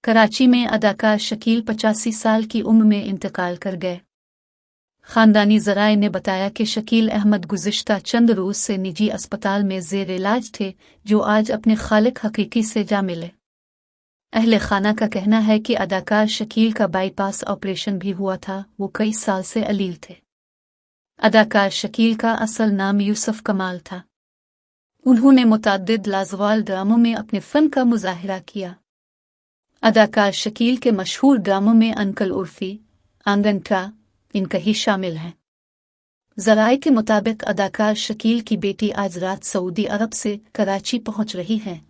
कराची में अदाकार शकील 85 साल की उम्र में इंतकाल कर गए। खानदानी ज़राए ने बताया कि शकील अहमद गुज़िश्ता चंद रोज़ से निजी अस्पताल में ज़ेर इलाज थे, जो आज अपने खालिक हकीकी से जा मिले। अहले खाना का कहना है कि अदाकार शकील का बाईपास ऑपरेशन भी हुआ था। वो कई साल से अलील थे। अदाकार शकील का असल नाम यूसुफ कमाल था। उन्होंने मुतअद्दिद लाज़वाल ड्रामों में अपने फ़न का मुज़ाहिरा किया। अदाकार शकील के मशहूर ड्रामों में अंकल उर्फी, आंगन का इनका ही शामिल हैं। ज़राए के मुताबिक अदाकार शकील की बेटी आज रात सऊदी अरब से कराची पहुंच रही है।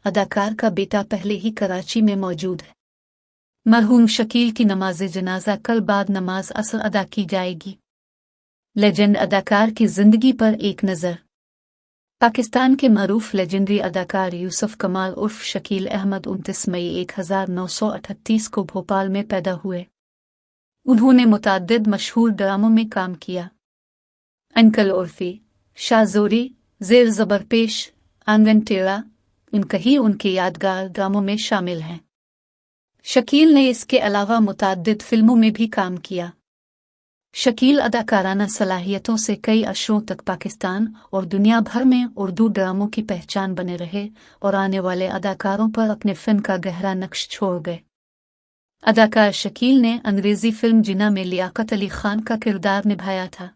अदाकार का बेटा पहले ही कराची में मौजूद है। मरहूम शकील की नमाज जनाजा कल बाद नमाज असर अदा की जाएगी। लेजेंड अदाकार की जिंदगी पर एक नज़र। पाकिस्तान के मरूफ लेजेंडरी अदाकार यूसुफ कमाल उर्फ शकील अहमद 29 मई 1938 को भोपाल में पैदा हुए। उन्होंने मुतअद्दिद मशहूर ड्रामों में काम किया। अंकल उर्फी, शाहजोरी, ज़ेर ज़बरपेश, आंगन टेढ़ा इनका ही उनके यादगार ड्रामों में शामिल हैं। शकील ने इसके अलावा मुतअद्दिद फिल्मों में भी काम किया। शकील अदाकाराना सलाहियतों से कई अशरों तक पाकिस्तान और दुनिया भर में उर्दू ड्रामों की पहचान बने रहे और आने वाले अदाकारों पर अपने फ़िल्म का गहरा नक्श छोड़ गए। अदाकार शकील ने अंग्रेज़ी फिल्म जिना में लियाकत अली खान का किरदार निभाया था।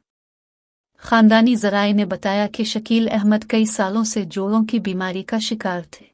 खानदानी ज़राए ने बताया कि शकील अहमद कई सालों से जोड़ों की बीमारी का शिकार थे।